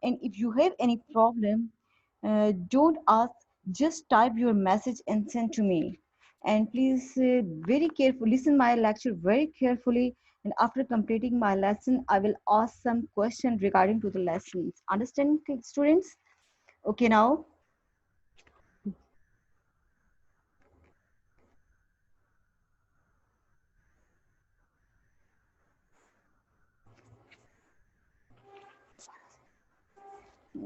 And if you have any problem, don't ask, just type your message and send to me. And please very careful, listen my lecture very carefully. And after completing my lesson, I will ask some questions regarding to the lessons. Understand, students? Okay, now.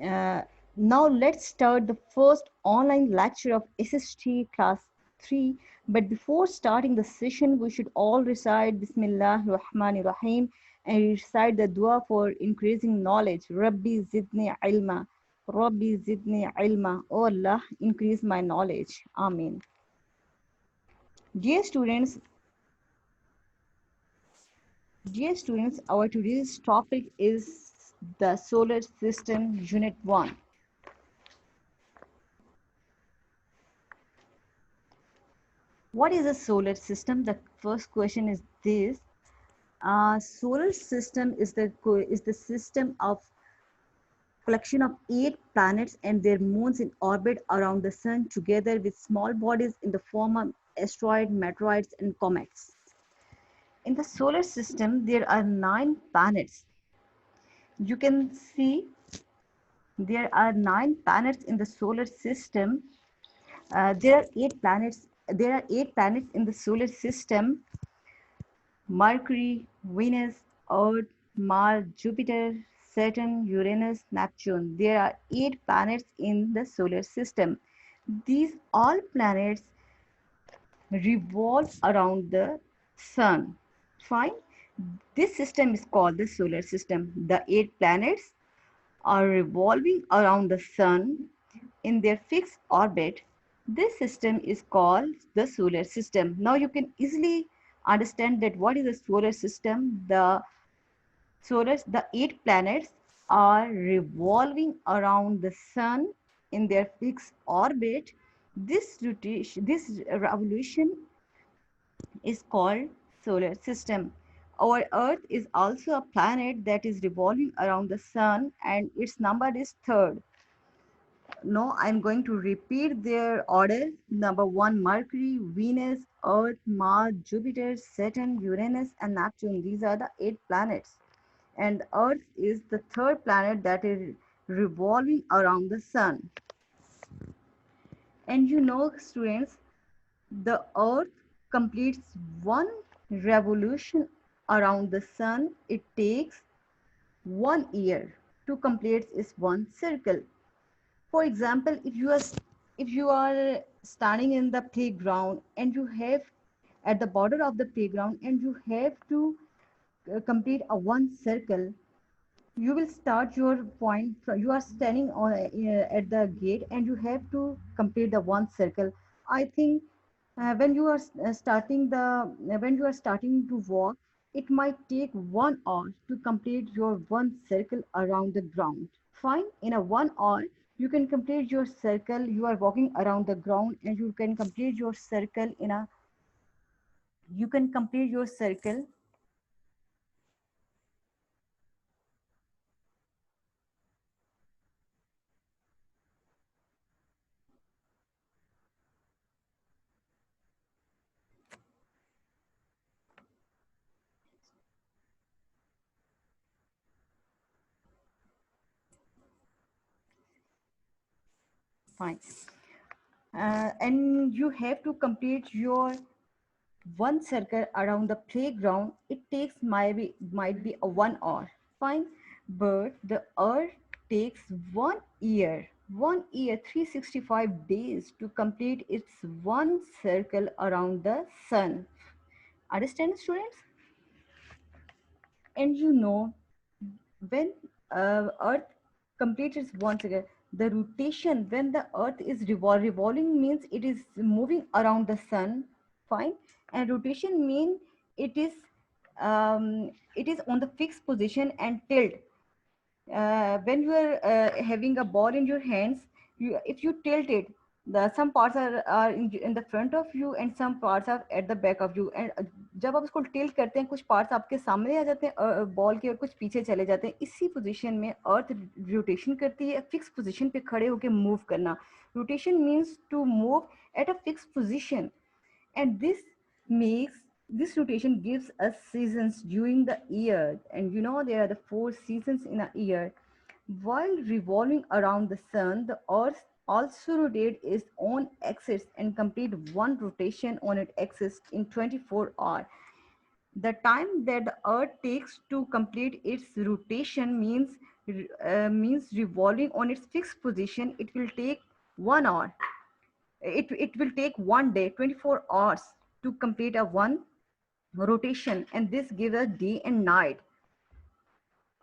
Uh, Now let's start the first online lecture of SST class 3. But before starting the session, we should all recite Bismillah Rahman Rahim and recite the dua for increasing knowledge. Rabbi zidni ilma. Rabbi zidni ilma. Oh Allah, increase my knowledge. Amen. Dear students, our today's topic is the solar system, unit 1. What is a solar system? The first question is this. Solar system is the system of collection of 8 planets and their moons in orbit around the sun, together with small bodies in the form of asteroids, meteorites, and comets. In the solar system, there are 9 planets. You can see there are 9 planets in the solar system. There are 8 planets. There are 8 planets in the solar system: Mercury, Venus, Earth, Mars, Jupiter, Saturn, Uranus, Neptune. There are 8 planets in the solar system. These all planets revolve around the sun. Fine. This system is called the solar system. The 8 planets are revolving around the sun in their fixed orbit. This system is called the solar system. Now you can easily understand that what is the solar system. The 8 planets are revolving around the sun in their fixed orbit. This revolution is called solar system. Our Earth is also a planet that is revolving around the sun, and its number is third. No, I'm going to repeat their order. Number 1, Mercury, Venus, Earth, Mars, Jupiter, Saturn, Uranus, and Neptune. These are the 8 planets. And Earth is the third planet that is revolving around the sun. And you know, students, the Earth completes one revolution around the sun. It takes 1 year to complete its one circle. For example, if you are standing in the playground and you have at the border of the playground and you have to complete a one circle, you will start your point. You are standing on at the gate and you have to complete the one circle. I think when you are starting to walk, it might take 1 hour to complete your one circle around the ground. Fine, in a 1 hour you can complete your circle. You are walking around the ground and you can complete your circle in a you can complete your circle. Fine. And you have to complete your one circle around the playground. It takes might be a 1 hour. Fine. But the Earth takes 1 year, 1 year, 365 days to complete its one circle around the sun. Understand, students? And you know, when Earth completes its one cycle, the rotation, when the Earth is revolving means it is moving around the sun. Fine. And rotation means it is it is on the fixed position and tilt. When you are having a ball in your hands, if you tilt it, some parts are in the front of you and some parts are at the back of you. And जब आप उसको tilt करते हैं कुछ parts आपके सामने आ जाते हैं बॉल के और कुछ पीछे चले जाते हैं. इसी पोजीशन में अर्थ रोटेशन करती है. फिक्स पोजीशन पे खड़े होकर मूव करना. Rotation means to move at a fixed position, and this rotation gives us seasons during the year. And you know there are the 4 seasons in a year. While revolving around the sun, the earth also rotates its own axis and complete one rotation on its axis in 24 hours. The time that the earth takes to complete its rotation means revolving on its fixed position. It will take 1 hour. It will take 1 day, 24 hours to complete a one rotation, and this gives us day and night.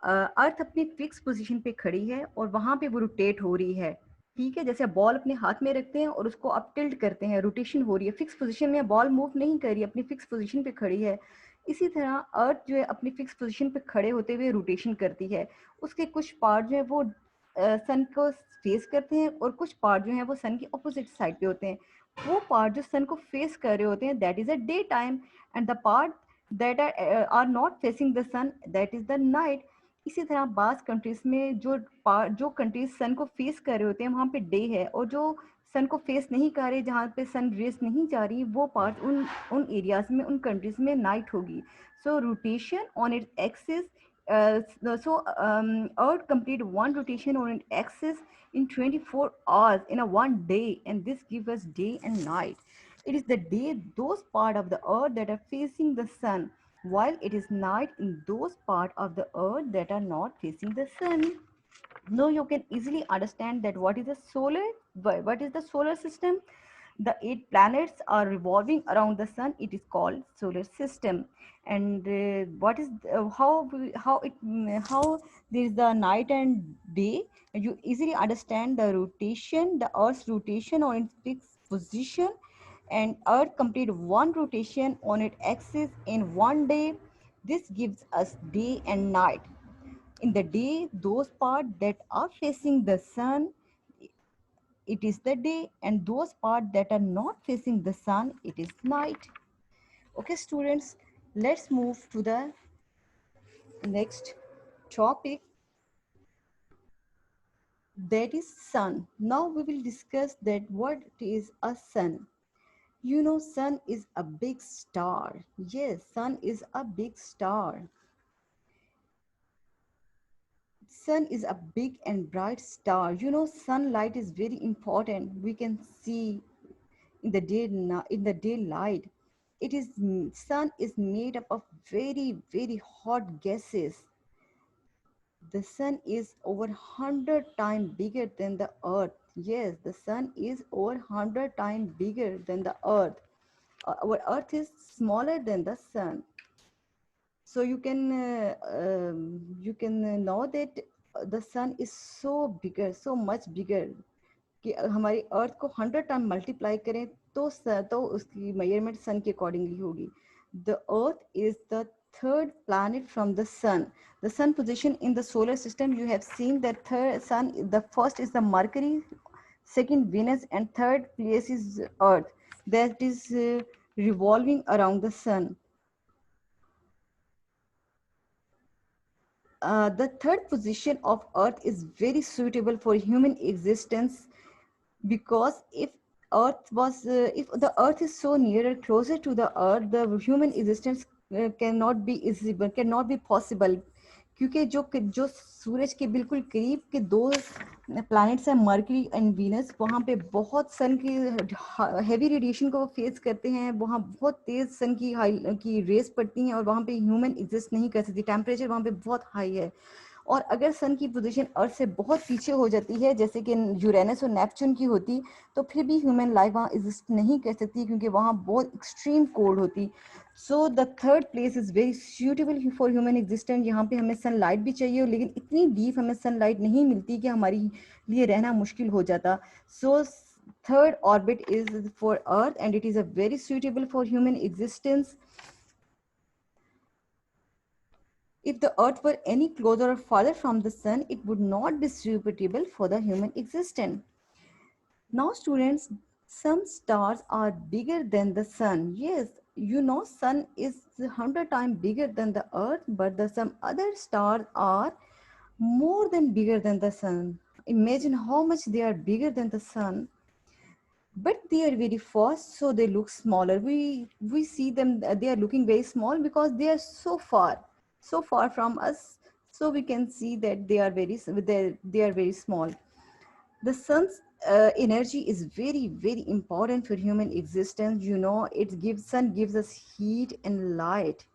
अर्थ अपनी fix position पे खड़ी है और वहां पे वो rotate हो रही है. ठीक है, जैसे बॉल अपने हाथ में रखते हैं और उसको आप टिल्ट करते हैं, रोटेशन हो रही है. फिक्स पोजीशन में बॉल मूव नहीं कर रही है, अपनी फिक्स पोजीशन पे खड़ी है. इसी तरह अर्थ जो है अपनी फिक्स पोजीशन पे खड़े होते हुए रोटेशन करती है. उसके कुछ पार्ट जो है वो सन को फेस करते हैं और कुछ पार्ट जो है वो सन की अपोजिट साइड पे होते हैं. वो पार्ट जो सन को फेस कर रहे होते हैं that is a day time, and the part that are not facing the sun that is the night. इसी तरह बास कंट्रीज में जो कंट्रीज सन को फेस कर रहे होते हैं वहाँ पे डे है, और जो सन को फेस नहीं कर रहे, जहाँ पे सन रेस नहीं जा रही, वो पार्ट उन एरियाज में, उन कंट्रीज में नाइट होगी. So rotation on its axis, Earth complete one rotation on its axis in 24 hours in a one day, and this gives us day and night. It is the day those part of the earth that are facing the sun, while it is night in those part of the earth that are not facing the sun. Now you can easily understand that what is the solar system. The 8 planets are revolving around the sun. It is called solar system. And what is how there is the night and day. You easily understand the rotation, the earth's rotation on its fixed position, and earth complete one rotation on its axis in one day. This gives us day and night. In the day, those parts that are facing the sun, it is the day, and those parts that are not facing the sun, it is night. Okay, students, let's move to the next topic, that is sun. Now we will discuss that what is a sun. You know, sun is a big star. Yes, sun is a big star. Sun is a big and bright star. You know, sunlight is very important. We can see in the daylight. Sun is made up of very hot gases. The sun is over 100 times bigger than the earth. Yes, the sun is over 100 times bigger than the earth. Our earth is smaller than the sun. So you can know that the sun is so bigger, so much bigger, कि हमारी अर्थ को 100 time multiply करें तो उसकी measurement सन के accordingly होगी. The earth is the third planet from the sun. The sun position in the solar system, you have seen that the first is the Mercury, second Venus, and third place is Earth, that is revolving around the sun. The third position of Earth is very suitable for human existence, because if the earth is so nearer, closer to the earth, the human existence cannot be possible. क्योंकि जो सूरज के बिल्कुल करीब के 2 planets हैं, mercury and Venus, वहाँ पे बहुत सन की हैवी रेडिएशन को फेस करते हैं. वहाँ बहुत तेज सन की रेस पड़ती हैं और वहाँ पे ह्यूमन एग्जिस्ट नहीं कर सकती. टेम्परेचर वहाँ पे बहुत हाई है. और अगर सन की पोजीशन अर्थ से बहुत पीछे हो जाती है, जैसे कि यूरेनस और नेपच्यून की होती, तो फिर भी ह्यूमन लाइफ वहाँ एग्जिस्ट नहीं कर सकती, क्योंकि वहाँ बहुत एक्सट्रीम कोल्ड होती. So the third place is very suitable for human existence. यहाँ पे हमें सनलाइट भी चाहिए, लेकिन इतनी डीप हमें सनलाइट नहीं मिलती कि हमारी लिए रहना मुश्किल हो जाता. सो third orbit is for earth, and it is a very suitable for human existence. If the earth were any closer or farther from the sun, it would not be suitable for the human existence. Now students, some stars are bigger than the sun. Yes, you know sun is 100 times bigger than the earth, but the some other stars are more than bigger than the sun. Imagine how much they are bigger than the sun, but they are very fast, so they look smaller. We see them, they are looking very small because they are so far from us, so we can see that they are they are very small. The sun's energy is very important for human existence. You know, it gives sun gives us heat and light.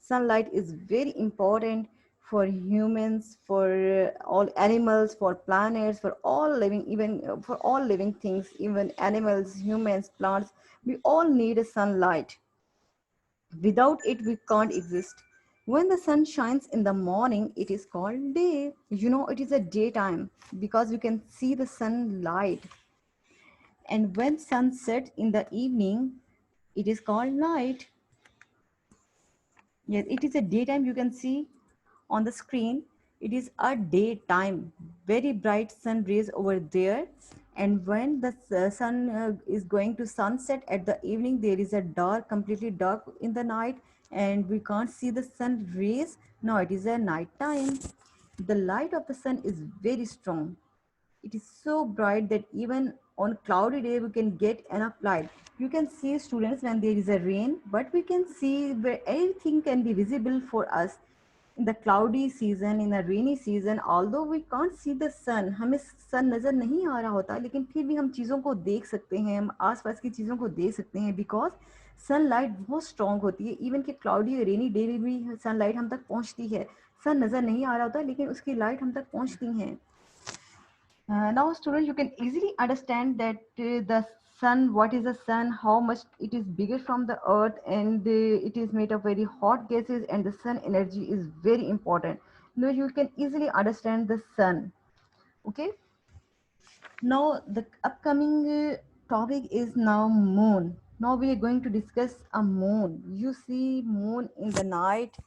Sunlight is very important for humans, for all animals, for planets, for all living, even for all living things, even animals, humans, plants. We all need a sunlight. Without it, we can't exist. When the sun shines in the morning, it is called day. You know, it is a daytime because we can see the sunlight. And when sun sets in the evening, it is called night. Yes, it is a daytime. You can see on the screen. It is a daytime. Very bright sun rays over there. And when the sun is going to sunset at the evening, there is a dark, completely dark in the night, and we can't see the sun rays. Now it is a night time. The light of the sun is very strong. It is so bright that even on cloudy day we can get enough light. You can see students when there is a rain, but we can see where everything can be visible for us in the cloudy season, in the rainy season. Although we can't see the sun, हमें sun नजर नहीं आ रहा होता, लेकिन फिर भी हम चीज़ों को देख सकते हैं, हम आसपास की चीज़ों को देख सकते हैं, बिकॉज सनलाइट बहुत स्ट्रांग होती है. इवन कि क्लाउडी रेनी डे में भी सनलाइट हम तक पहुंचती है. सन नज़र नहीं आ रहा होता, लेकिन उसकी लाइट हम तक पहुंचती हैं. Now students, you can easily understand that the sun, what is the sun, how much it is bigger from the earth, and it is made of very hot gases, and the sun energy is very important. Now you can easily understand the sun. Okay. Now the upcoming topic is now moon. Now we are going to discuss a moon. You see moon in the night,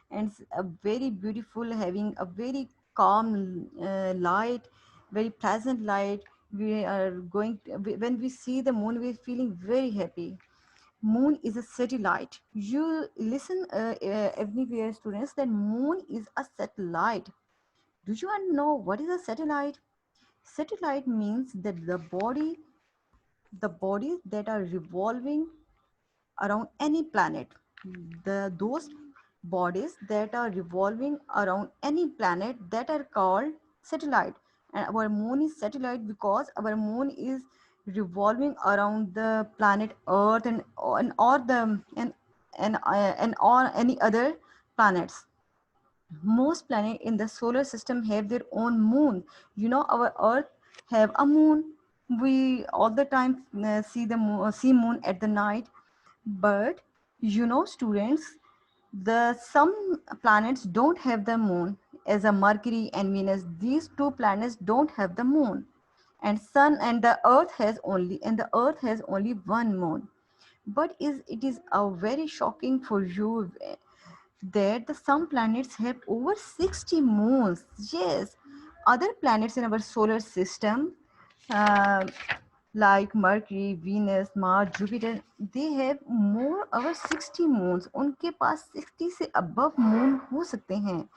and it's a very beautiful, having a very calm light, very pleasant light. We are going to, when we see the moon, we're feeling very happy. Moon is a satellite. You listen everywhere, students, that moon is a satellite. Do you want to know what is a satellite? Satellite means that the bodies that are revolving around any planet, those bodies that are revolving around any planet, that are called satellite. And our moon is satellite because our moon is revolving around the planet earth, and or the and or any other planets. Most planets in the solar system have their own moon. You know, our earth have a moon. We all the time see moon at the night. But you know, students, the some planets don't have the moon, as a Mercury and Venus. These two planets don't have the moon, and sun and the earth has only one moon. But it is a very shocking for you that the some planets have over 60 moons. Yes, other planets in our solar system, uh, like Mercury, Venus, Mars, Jupiter, they have more over 60 moons. उनके पास 60 से above moon हो सकते हैं.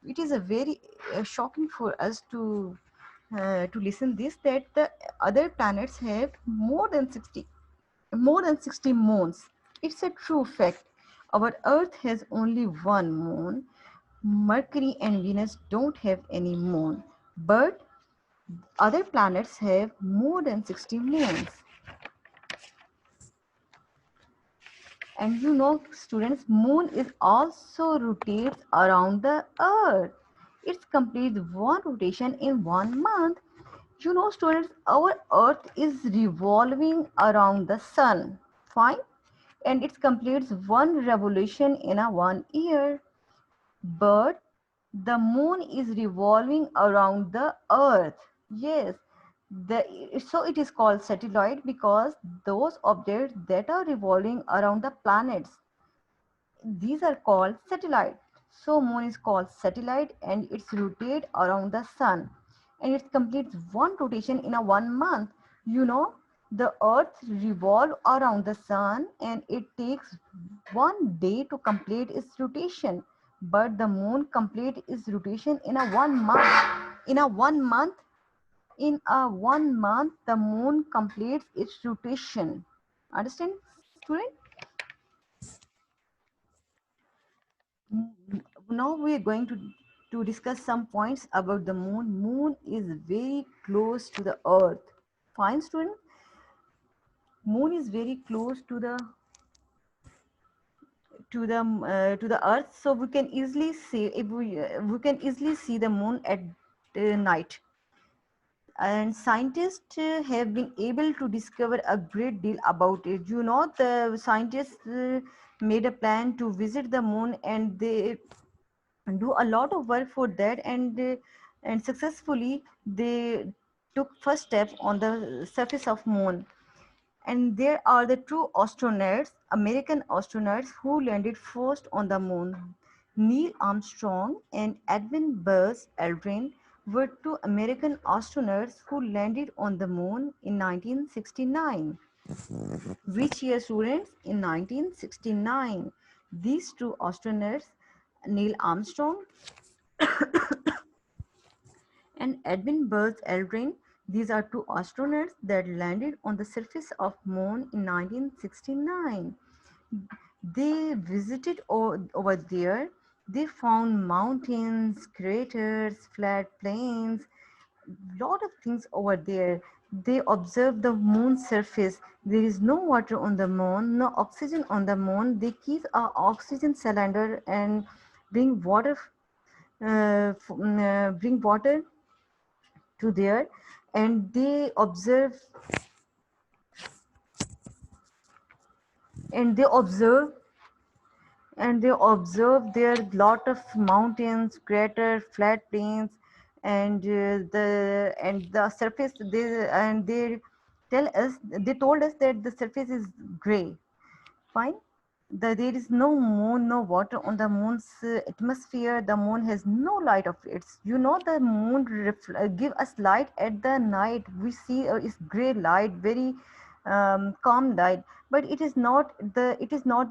It is a very shocking for us to listen this, that the other planets have more than 60 moons. It's a true fact. Our Earth has only one moon. Mercury and Venus don't have any moon, but other planets have more than 60 moons. And you know, students, moon is also rotates around the earth. It completes one rotation in 1 month. You know, students, our earth is revolving around the sun. Fine. And it completes one revolution in a 1 year. But the moon is revolving around the earth. Yes, so it is called satellite because those objects that are revolving around the planets, these are called satellite. So moon is called satellite, and it's rotate around the sun. and it completes one rotation in a 1 month. You know, the earth revolves around the sun and it takes 1 day to complete its rotation, but the moon complete its rotation in a 1 month. In a 1 month the moon completes its rotation. Understand, student? Now we are going to discuss some points about the moon. Moon is very close to the earth. Fine, student? Moon is very close to the earth, so we can easily see, if we can easily see the moon at night. And scientists have been able to discover a great deal about it. You know, the scientists made a plan to visit the moon, and they do a lot of work for that, and successfully they took first step on the surface of moon. And there are the two astronauts, American astronauts, who landed first on the moon. Neil Armstrong and Edwin Buzz Aldrin were two American astronauts who landed on the moon in 1969. Which year, students? In 1969. These two astronauts, Neil Armstrong and Edwin Buzz Aldrin, these are two astronauts that landed on the surface of moon in 1969. They visited over there. They found mountains, craters, flat plains, lot of things over there. They observed the moon's surface. There is no water on the moon, no oxygen on the moon. They keep a oxygen cylinder and bring water, bring water to there, and and they observe they observe there lot of mountains, crater, flat plains, and the surface. They told us that the surface is gray. Fine. There is no moon, no water on the moon's atmosphere. The moon has no light of its. You know, the moon give us light at the night. We see is gray light, very calm light. But it is not the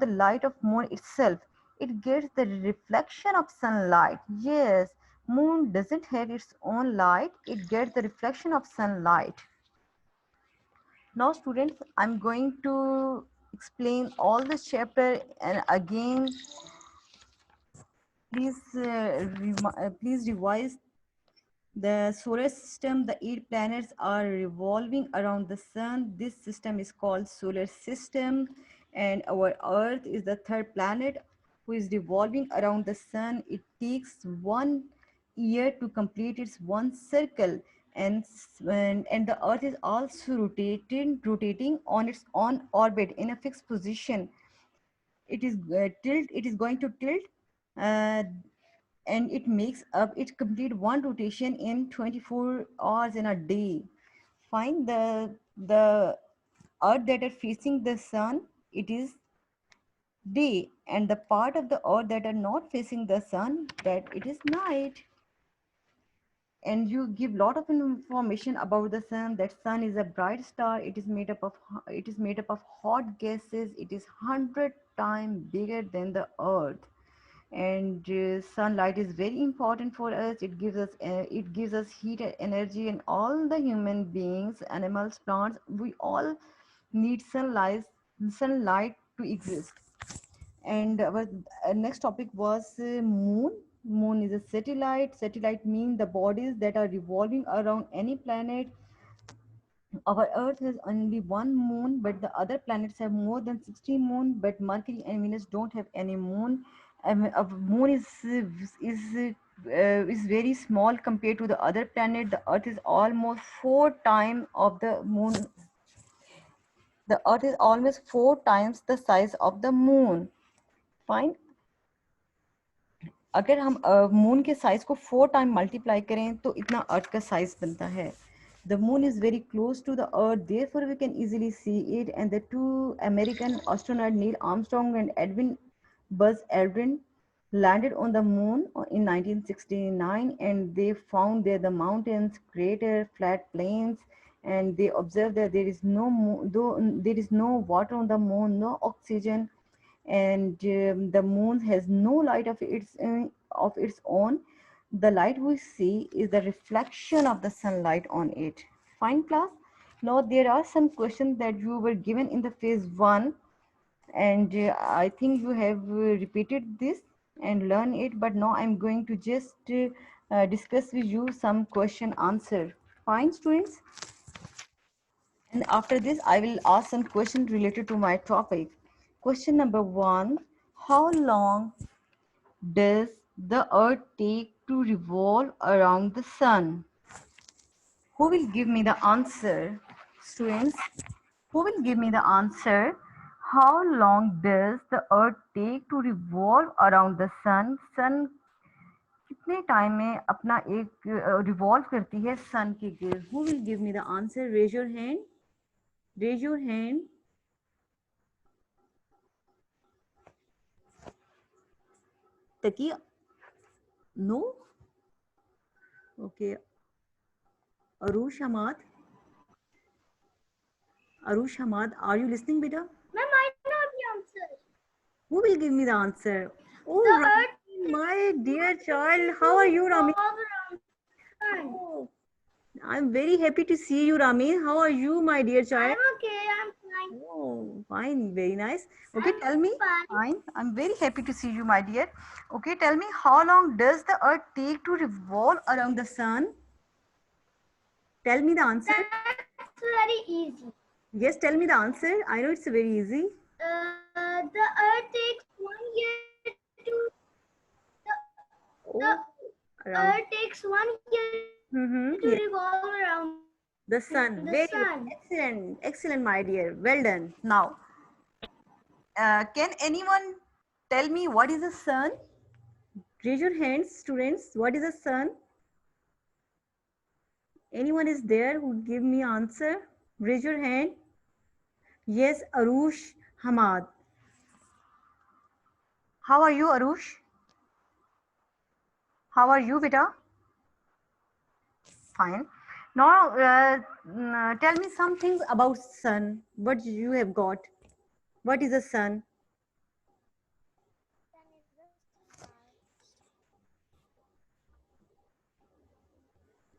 light of moon itself. It gets the reflection of sunlight. Yes, moon doesn't have its own light. It gets the reflection of sunlight. Now, students, I'm going to explain all this chapter, and again, please revise the solar system. The 8 planets are revolving around the sun. This system is called solar system, and our Earth is the third planet who is revolving around the sun. It takes 1 year to complete its one circle, and the Earth is also rotating on its own orbit in a fixed position. It is going to tilt, uh, and it complete one rotation in 24 hours in a day. Find the earth that are facing the sun, it is day, and the part of the earth that are not facing the sun, that it is night. And you give lot of information about the sun, that sun is a bright star. It is made up of hot gases. It is 100 times bigger than the earth. And sunlight is very important for us. It gives us heat and energy, and all the human beings, animals, plants, we all need sunlight to exist. And our next topic was moon. Moon is a satellite. Satellite means the bodies that are revolving around any planet. Our Earth has only one moon, but the other planets have more than 60 moon. But Mercury and Venus don't have any moon. Our moon is very small compared to the other planet. The Earth is almost 4 times of the moon. The Earth is almost 4 times the size of the moon. Fine. अगर हम moon के size को 4 time multiply करें तो इतना अर्थ का size बनता है. The moon is very close to the earth, therefore we can easily see it. And the two American astronauts, Neil Armstrong and Edwin Buzz Aldrin, landed on the moon in 1969, and they found there the mountains, crater, flat plains, and they observed that there is no though there is no water on the moon, no oxygen, and the moon has no light of its own. The light we see is the reflection of the sunlight on it. Fine class. Now there are some questions that you were given in the phase 1, and I think you have repeated this and learn it, but now I'm going to just discuss with you some question answer. Fine, students? And after this, I will ask some questions related to my topic. Question number 1: how long does the earth take to revolve around the sun? Who will give me the answer, students? Who will give me the answer? How long does the earth take to revolve around the sun? Sun कितने time में अपना एक revolve करती है सन के गिर्द? Who will give me the answer? Raise your hand. Raise your hand. Taki? No? Okay. Arush Hamad? Arush Hamad, are you listening, beta? Ma'am, I know the answer. Who will give me the answer? Oh, The Rami, earth my dear child, how are you, Rami? revolves around the sun. Oh, I'm very happy to see you, Rami. How are you, my dear child? I'm okay. I'm fine. Oh, fine, very nice. Okay, I'm tell me. fine. Fine, I'm very happy to see you, my dear. Okay, tell me, how long does the earth take to revolve around the sun? Tell me the answer. That's very easy. Yes, tell me the answer. I know it's very easy. The earth takes 1 year the Oh, around. earth takes 1 year to Yes. revolve around The the sun. Very sun. excellent, excellent, my dear. Well done. Now, can anyone tell me what is the sun? Raise your hands, students. What is the sun? Anyone is there who give me answer? Raise your hand. Yes, Arush Hamad. How are you, Arush? How are you, beta? Fine. Now, tell me some things about sun. What you have got? What is the sun?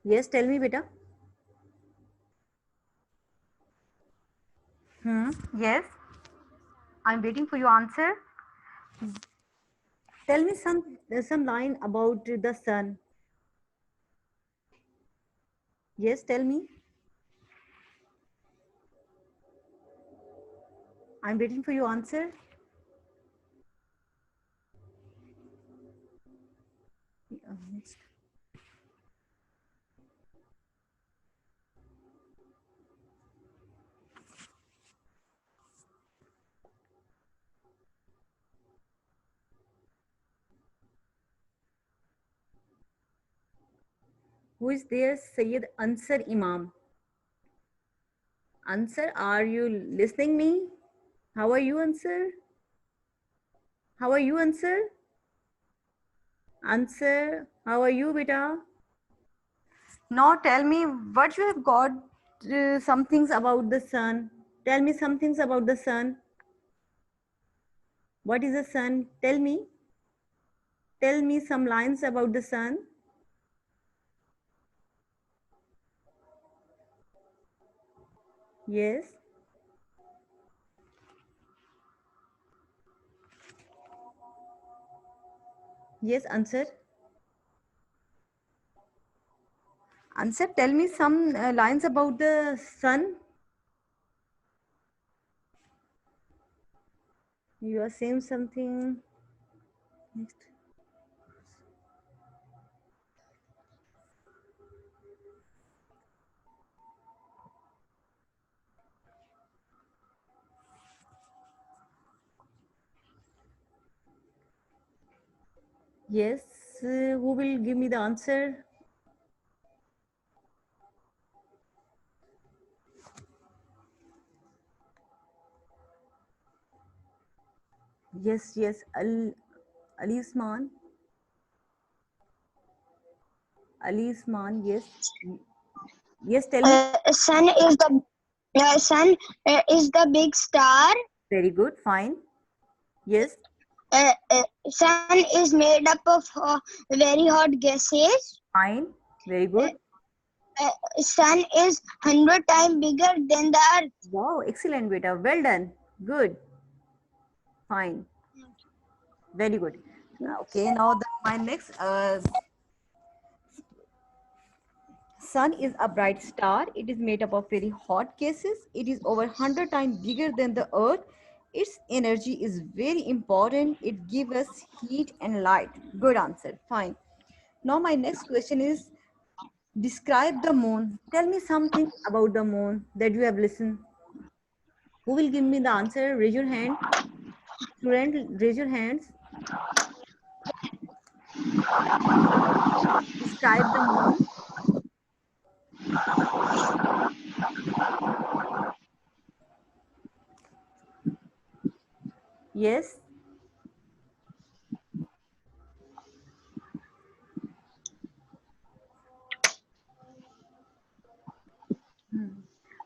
Yes, tell me, beta. Yes, I'm waiting for your answer. Tell me some line about the sun. Yes, tell me. I'm waiting for your answer. Next. Who is there? Sayyid Ansar Imam. Ansar, are you listening me? How are you, Ansar? How are you, Ansar? Ansar, how are you, beta? Now tell me what you have got. Some things about the sun. Tell me some things about the sun. What is the sun? Tell me. Tell me some lines about the sun. Yes. Yes, answer. Answer, tell me some lines about the sun. You are saying something. Next. Yes, who will give me the answer? Yes, yes. Ali Usman. Ali Usman, yes. Yes, tell me. Sun is the big star. Very good, fine. Yes, Sun is made up of very hot gases. fine. Very good. Sun is 100 times bigger than the Earth. Wow, excellent, beta. Well done. Good. Fine. Very good. Okay, now my next Sun is a bright star. It is made up of very hot gases. It is over 100 times bigger than the Earth. Its energy is very important. It gives us heat and light. Good answer. Fine. Now my next question is describe the moon. Tell me something about the moon that you have listened. Who will give me the answer? Raise your hand. Student, raise your hands. Describe the moon. Yes.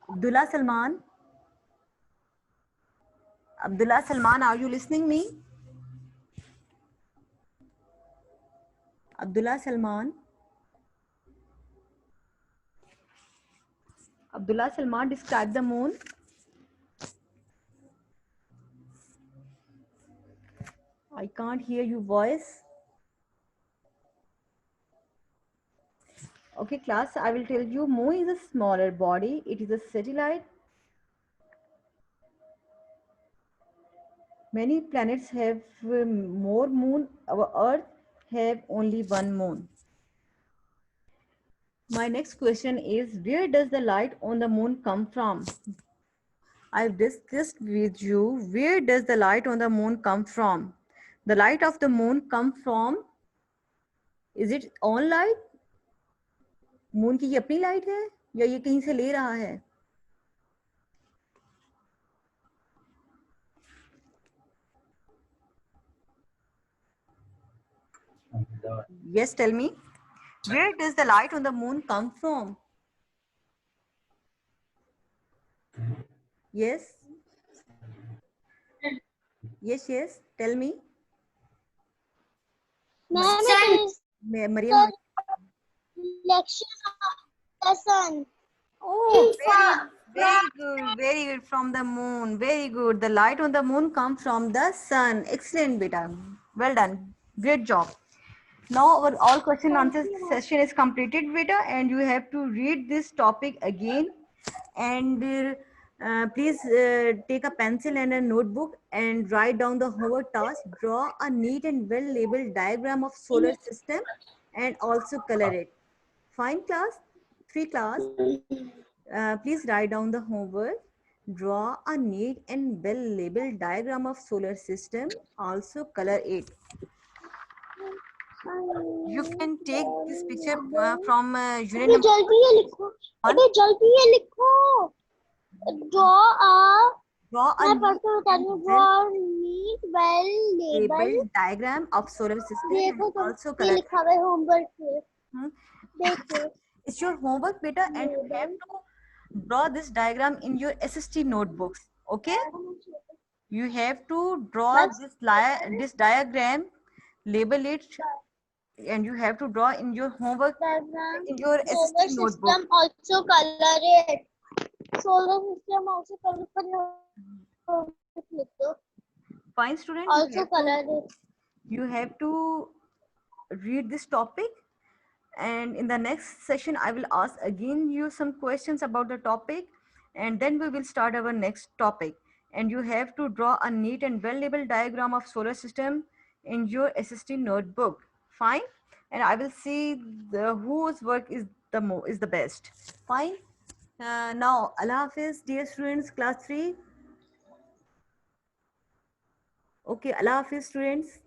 Abdullah Salman. Abdullah Salman, are you listening me? Abdullah Salman. Abdullah Salman, describe the moon. I can't hear your voice. Okay, class, I will tell you, moon is a smaller body. It is a satellite. Many planets have more moon. Our Earth have only one moon. My next question is, where does the light on the moon come from? I've discussed with you, where does the light on the moon come from? The light of the moon come from, is it own light? Moon की ये अपनी light है या ये कहीं से ले रहा है? Yes, tell me. Where does the light on the moon come from? Yes. Yes, yes. Tell me. Mariam. Reflection of the sun. Oh, very good. Very good. From the moon. Very good. The light on the moon comes from the sun. Excellent, beta. Well done. Great job. Now our all question answer session is completed, beta, and you have to read this topic again. And please take a pencil and a notebook and write down the homework task. Draw a neat and well labeled diagram of solar system and also color it. Fine, class? 3 class. Please write down the homework. Draw a neat and well labeled diagram of solar system. Also color it. You can take this picture from unit number. जल्दी ये लिखो. अबे जल्दी ये लिखो. Draw a neat, well labeled diagram of solar system and also color. ये लिखा हुआ है homework पे. देखो. It's your homework, beta, and you have to draw this diagram in your SST notebooks. Okay? You have to draw this diagram, label it, and you have to draw in your homework in your SST notebook. System also color it. Solar system also color it. Fine, student. Also color it. You have to read this topic, and in the next session I will ask again you some questions about the topic, and then we will start our next topic. And you have to draw a neat and well labeled diagram of solar system in your SST notebook. Fine, and I will see whose work is the best. Fine. Now, Allah Hafiz, dear students, class 3. Okay, Allah Hafiz, students.